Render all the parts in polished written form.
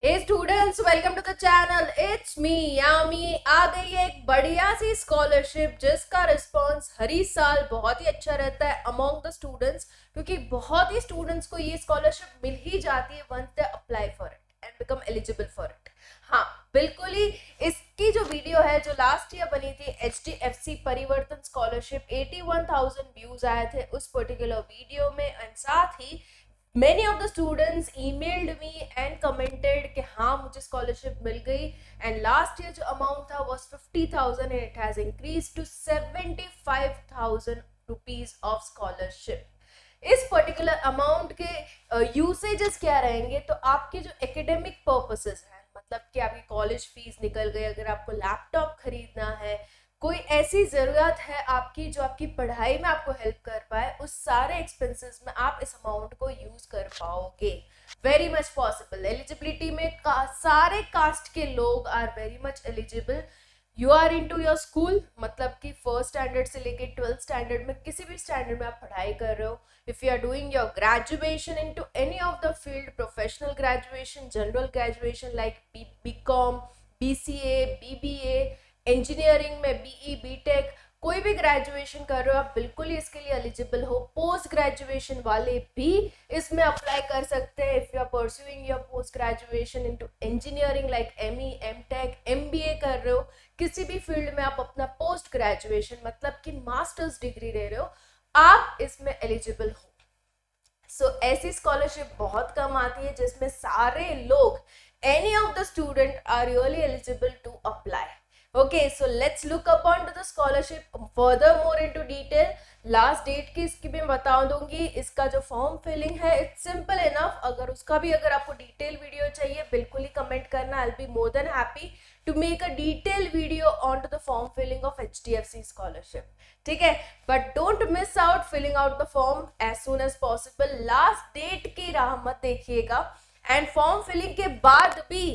Hey students, welcome to the channel. It's me Yami. आ गई है एक बढ़िया सी स्कॉलरशिप जिसका रिस्पांस हर ही साल बहुत ही अच्छा रहता है अमॉन्ग द स्टूडेंट्स, क्योंकि बहुत ही स्टूडेंट्स को ये स्कॉलरशिप मिल ही जाती है once they apply for it and become eligible for it. हाँ, बिल्कुल ही। इसकी जो वीडियो है जो लास्ट ईयर बनी थी HDFC परिवर्तन स्कॉलरशिप, 81,000 व्यूज आए थे उस पर्टिकुलर वीडियो में। एंड साथ ही many of the students emailed me and commented कि हाँ मुझे स्कॉलरशिप मिल गई। एंड लास्ट ईयर जो अमाउंट था was 50,000 and it has increased to 75,000 rupees of scholarship। इस पर्टिकुलर अमाउंट के यूसेजेस क्या रहेंगे, तो आपके जो एकेडमिक पर्पसेस हैं, मतलब कि आपकी कॉलेज फीस निकल गई, अगर आपको लैपटॉप खरीदना है, कोई ऐसी ज़रूरत है आपकी जो आपकी पढ़ाई में आपको हेल्प कर पाए, उस सारे एक्सपेंसेस में आप इस अमाउंट को यूज कर पाओगे। Very much possible. एलिजिबिलिटी में सारे कास्ट के लोग are very much eligible. You are into your school, मतलब कि फर्स्ट स्टैंडर्ड से लेके 12th स्टैंडर्ड में किसी भी स्टैंडर्ड में आप पढ़ाई कर रहे हो। If you are doing your graduation into any of the field, professional graduation, general graduation like BCom, BCA, BBA, engineering में BE, BTech, कोई भी ग्रेजुएशन कर रहे हो आप, बिल्कुल ही इसके लिए एलिजिबल हो। पोस्ट ग्रेजुएशन वाले भी इसमें अप्लाई कर सकते हैं। If you are pursuing your post graduation into engineering like ME, MTech, MBA कर रहे हो, किसी भी फील्ड में आप अपना पोस्ट ग्रेजुएशन मतलब कि मास्टर्स डिग्री ले रहे हो, आप इसमें एलिजिबल हो। ऐसी स्कॉलरशिप बहुत कम आती है जिसमें सारे लोग, any of the student are really eligible to apply. Okay, so let's look upon to the scholarship furthermore into detail. Last date की इसकी भी बता दूंगी। इसका जो फॉर्म फिलिंग है इट्स सिंपल इनफ। अगर आपको डिटेल वीडियो चाहिए, बिल्कुल ही कमेंट करना। I will be more than happy to make a detail video onto the form filling of HDFC scholarship. ठीक है, but don't miss out filling out the form as soon as possible. Last date की राह मत देखिएगा। And form filling के बाद भी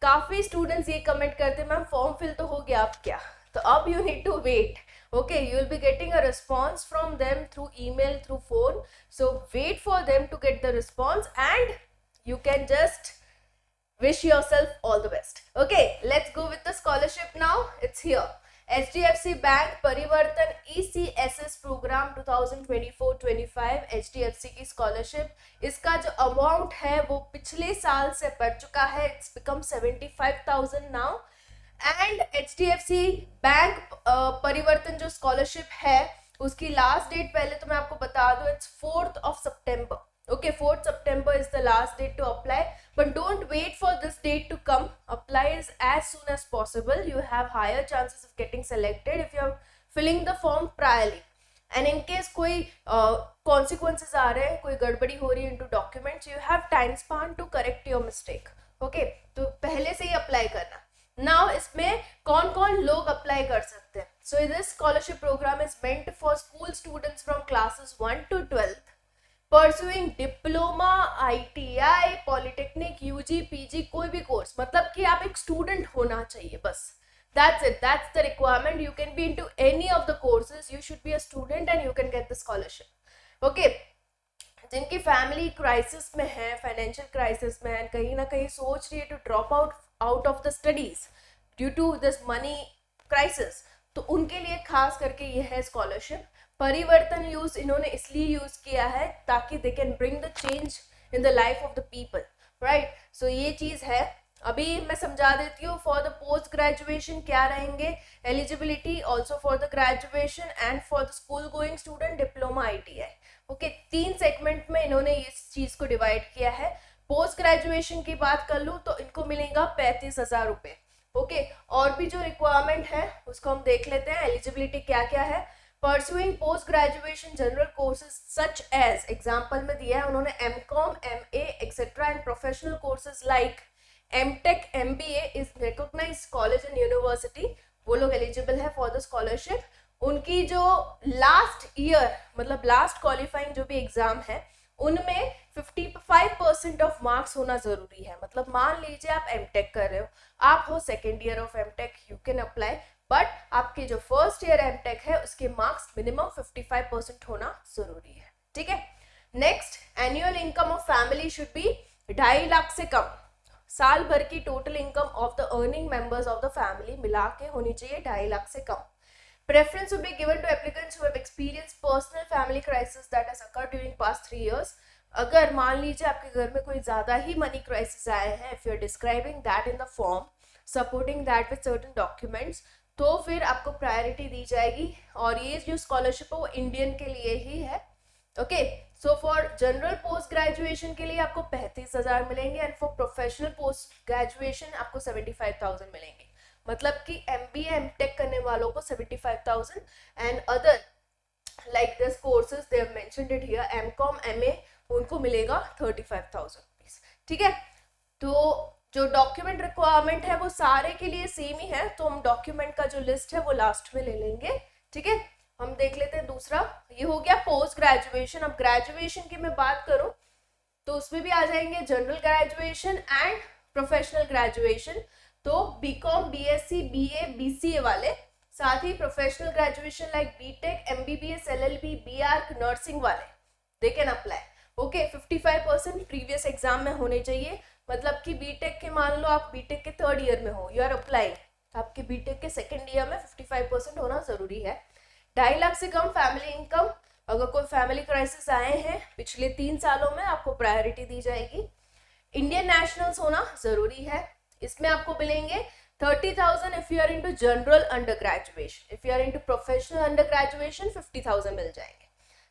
काफी स्टूडेंट्स ये कमेंट करते, मैम फॉर्म फिल तो हो गया, अब क्या? तो अब you need to wait. Okay, you will be getting a response from them through email, through phone, so wait for them to get the response and you can just wish yourself all the best. Okay, let's go with the scholarship now. It's here. HDFC Bank परिवर्तन ECSS programme 2024-25 HDFC की scholarship. इसका जो amount है वो पिछले साल से बढ़ चुका है। It's become 75,000 now. And HDFC bank परिवर्तन जो स्कॉलरशिप है उसकी लास्ट डेट पहले तो मैं आपको बता दूं, it's 4th of September. Okay, 4th September is the last date to apply, but don't wait for this date to come. Apply as soon as possible. You have higher chances of getting selected if you are filling the form priorly. And in case कोई consequences आ रहे हैं, कोई गड़बड़ी हो रही है into documents, you have time span to correct your mistake. Okay, तो पहले से ही अप्लाई करना। नाउ इसमें कौन कौन लोग अप्लाई कर सकते हैं? So this scholarship program is meant for school students from classes 1 to 12th pursuing diploma, ITI, polytechnic, UG, PG, कोई भी कोर्स, मतलब कि आप एक स्टूडेंट होना चाहिए बस। That's it. That's the requirement. You can be into any of the courses. You should be a student and you can get the scholarship. Okay. जिनकी फैमिली क्राइसिस में है, फाइनेंशियल क्राइसिस में है, कहीं ना कहीं सोच रही है to drop out of the studies due to this money crisis, तो उनके लिए खास करके ये है स्कॉलरशिप। परिवर्तन यूज इन्होंने इसलिए यूज किया है ताकि they can bring the change in the life of the people, right. So ये चीज है। अभी मैं समझा देती हूँ फॉर द पोस्ट ग्रेजुएशन क्या रहेंगे eligibility, also for the graduation and for the school going student, diploma, ITI। Okay, 3 segment में इन्होंने इस चीज को डिवाइड किया है। पोस्ट ग्रेजुएशन की बात कर लूँ तो इनको मिलेगा 35,000 रुपए। ओके, और भी जो रिक्वायरमेंट है उसको हम देख लेते हैं। एलिजिबिलिटी क्या क्या है? Pursuing post graduation general courses such as, example में दिया है उन्होंने MCom, MA etcetera and professional courses like MTech, MBA is recognised college and university, वो लोग एलिजिबल है फॉर द स्कॉलरशिप। उनकी जो लास्ट ईयर मतलब लास्ट क्वालिफाइंग जो भी एग्जाम है उनमें 55% ऑफ मार्क्स होना जरूरी है। मतलब मान लीजिए आप MTech कर रहे हो, आप हो second year of MTech, you can apply, but आपके जो फर्स्ट ईयर MTech है उसके मार्क्स मिनिमम 55% होना जरूरी है। ठीक है। Next, annual income of family should be 2.5 lakh से कम। साल भर की total income of the earning members of the family मिला के होनी चाहिए 2.5 लाख से कम. Preference will be given to applicants who have experienced personal family crisis that has occurred during past 3 years. अगर मान लीजिए आपके घर में कोई ज़्यादा ही मनी क्राइसिस आए हैं, if you are describing that in the form, supporting that with certain documents, तो फिर आपको प्रायोरिटी दी जाएगी. और ये जो स्कॉलरशिप है वो इंडियन के लिए ही है. Okay, so for general post graduation के लिए आपको 35,000 मिलेंगे and for professional post graduation आपको 75,000 मिलेंगे. मतलब कि MBA MTech करने वालों को 75,000 and other like this courses they have mentioned it here, MCOM MA, उनको मिलेगा 35,000 रुपीज. ठीक है, तो जो डॉक्यूमेंट रिक्वायरमेंट है वो सारे के लिए सेम ही है, तो हम डॉक्यूमेंट का जो लिस्ट है वो लास्ट में ले लेंगे. ठीक है, हम देख लेते हैं दूसरा. ये हो गया पोस्ट ग्रेजुएशन. अब ग्रेजुएशन की मैं बात करूं तो उसमें भी आ जाएंगे general graduation and professional graduation. तो BCom BSc BA BCA वाले, साथ ही professional graduation like BTech MBBS LLB BArch nursing वाले, they can apply. Okay, 55% previous exam में होने चाहिए. मतलब कि BTech के मान लो आप BTech के 3rd ईयर में हो, यू आर अप्लाइंग, आपके BTech के 2nd ईयर में 55% होना जरूरी है. 2.5 लाख से कम फैमिली इनकम. अगर कोई फैमिली क्राइसिस आए हैं पिछले 3 सालों में, आपको प्रायोरिटी दी जाएगी. इंडियन नेशनल्स होना जरूरी है. इसमें आपको मिलेंगे 30,000 if you are into general under graduation. If you are into professional under graduation 50,000 मिल जाएंगे.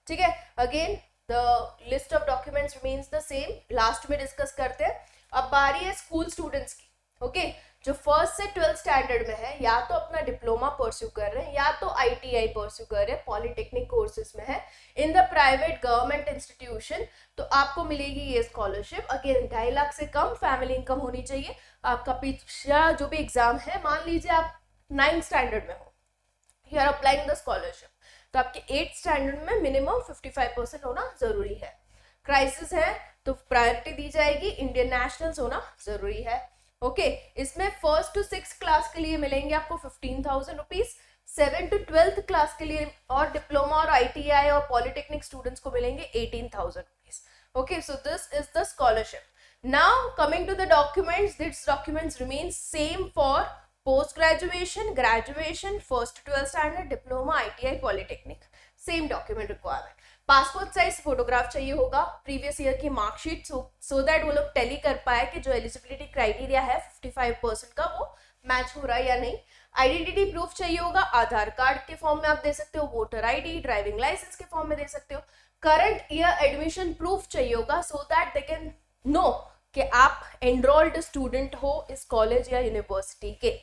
ठीक है, again the list of documents remains the same, last में डिस्कस करते हैं. अब बारी है स्कूल स्टूडेंट्स की. ओके, जो 1st से 12th स्टैंडर्ड में है, या तो अपना डिप्लोमा परस्यू कर रहे हैं या तो ITI परस्यू कर रहे हैं, पॉलिटेक्निक कोर्सेज में है in the private government institution, तो आपको मिलेगी ये स्कॉलरशिप. अगेन 2.5 लाख से कम फैमिली इनकम होनी चाहिए. आपका पिछला जो भी एग्जाम है, मान लीजिए आप 9th स्टैंडर्ड में हो, you are applying the scholarship, तो आपके 8th स्टैंडर्ड में मिनिमम 55% होना जरूरी है. क्राइसिस है तो प्रायोरिटी दी जाएगी. इंडियन नेशनल्स होना जरूरी है. ओके, इसमें 1st to 6th क्लास के लिए मिलेंगे आपको 15,000 rupees. 7th to 12th class के लिए और डिप्लोमा और ITI और पॉलिटेक्निक स्टूडेंट्स को मिलेंगे 18,000 rupees. Okay, so this is the scholarship. Now coming to the documents, this documents remain same for post graduation, graduation, 1st to 12th standard, diploma, ITI, polytechnic, same document requirement. Passport size photograph चाहिए होगा, previous year की marksheet, so that वो लोग tele कर पाए कि जो eligibility criteria है 55% का वो मैच हो रहा है या नहीं. आइडेंटिटी प्रूफ चाहिए होगा, आधार कार्ड के फॉर्म में आप दे सकते हो, वोटर ID, ड्राइविंग लाइसेंस के फॉर्म में दे सकते हो. करंट ईयर एडमिशन प्रूफ चाहिए होगा, so that they can know कि आप एनरोल्ड स्टूडेंट हो इस कॉलेज या यूनिवर्सिटी के.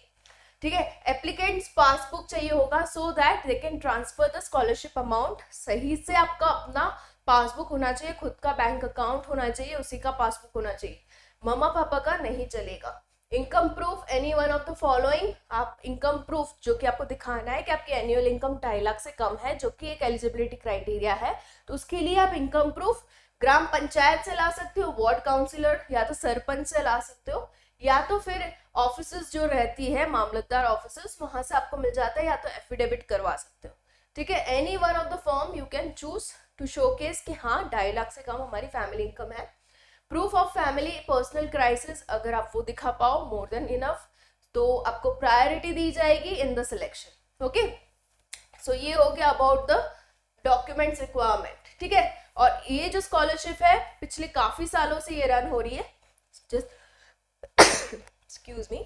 ठीक है, एप्लीकेंट्स पासबुक चाहिए होगा, so that they can transfer the scholarship amount. सही से आपका अपना पासबुक होना चाहिए, खुद का बैंक अकाउंट होना चाहिए, उसी का पासबुक होना चाहिए, मम्मा पापा का नहीं चलेगा. Income proof, any one of the following. आप इनकम प्रूफ जो कि आपको दिखाना है कि आपकी एनुअल इनकम 2.5 लाख से कम है, जो कि एक एलिजिबिलिटी क्राइटेरिया है, तो उसके लिए आप इनकम प्रूफ ग्राम पंचायत से ला सकते हो, वार्ड काउंसिलर या तो सरपंच से ला सकते हो, या तो फिर ऑफिसेस जो रहती है मामलतदार ऑफिसेस, वहां से आपको मिल जाता है, या तो एफिडेविट करवा सकते हो. ठीक है, any one of the form you can choose to showcase कि हाँ 2.5 लाख से कम हमारी फैमिली इनकम है. Proof of family personal crisis, अगर आप वो दिखा पाओ मोर देन इनफ, तो आपको प्रायोरिटी दी जाएगी इन द सिलेक्शन. ओके, सो ये हो गया अबाउट द डॉक्यूमेंट्स रिक्वायरमेंट. ठीक है, और ये जो स्कॉलरशिप है पिछले काफी सालों से ये रन हो रही है, जस्ट एक्सक्यूज मी,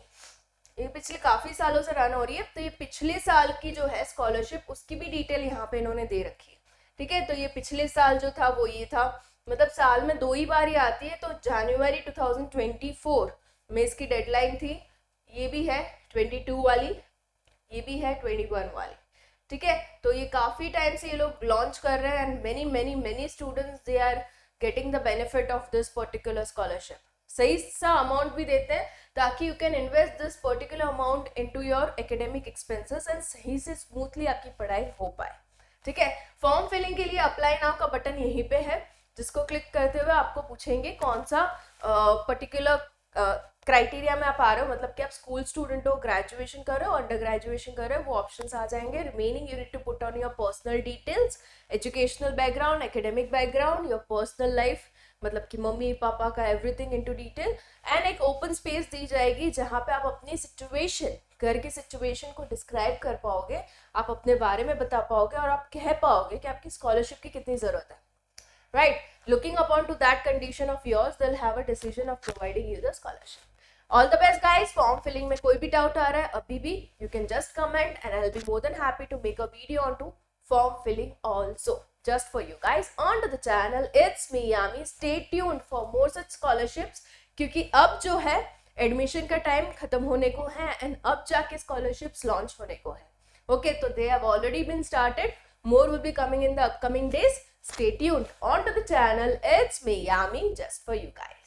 ये पिछले काफी सालों से रन हो रही है. तो ये पिछले साल की जो है स्कॉलरशिप, उसकी भी डिटेल यहाँ पे इन्होंने दे रखी है. ठीक है, तो ये पिछले साल जो था वो ये था, मतलब साल में 2 ही बार ही आती है, तो जनवरी 2024 में इसकी डेडलाइन थी. ये भी है 22 वाली, ये भी है 21 वाली. ठीक है, तो ये काफी टाइम से ये लोग लॉन्च कर रहे हैं and many students they are getting the benefit of this particular scholarship. सही सा अमाउंट भी देते हैं ताकि you can invest this particular amount into your academic expenses and सही से स्मूथली आपकी पढ़ाई हो पाए. ठीक है, फॉर्म फिलिंग के लिए अप्लाई नाउ का बटन यहीं पे है, जिसको क्लिक करते हुए आपको पूछेंगे कौन सा पर्टिकुलर क्राइटेरिया में आप आ रहे हो, मतलब कि आप स्कूल स्टूडेंट हो, ग्रेजुएशन कर रहे हो, अंडर ग्रेजुएशन कर रहे हो, वो ऑप्शंस आ जाएंगे. Remaining you need to put on your personal details, educational background, academic background, your personal life, मतलब कि मम्मी पापा का एवरीथिंग इनटू डिटेल, एंड एक ओपन स्पेस दी जाएगी जहाँ पे आप अपनी सिचुएशन, घर की सिचुएशन को डिस्क्राइब कर पाओगे, आप अपने बारे में बता पाओगे और आप कह पाओगे कि आपकी स्कॉलरशिप की कितनी ज़रूरत है, right? Looking upon to that condition of yours, they'll have a decision of providing you the scholarship. All the best guys. Form filling में कोई भी doubt आ रहा है अभी भी, you can just comment and I'll be more than happy to make a video on to form filling also, just for you guys on to the channel. It's me Yami. Stay tuned for more such scholarships, क्योंकि अब जो है admission का time खत्म होने को है and अब जाके स्कॉलरशिप्स लॉन्च होने को है. Okay, so they have already been started. More will be coming in the upcoming days. Stay tuned on to the channel. It's me Yami, just for you guys.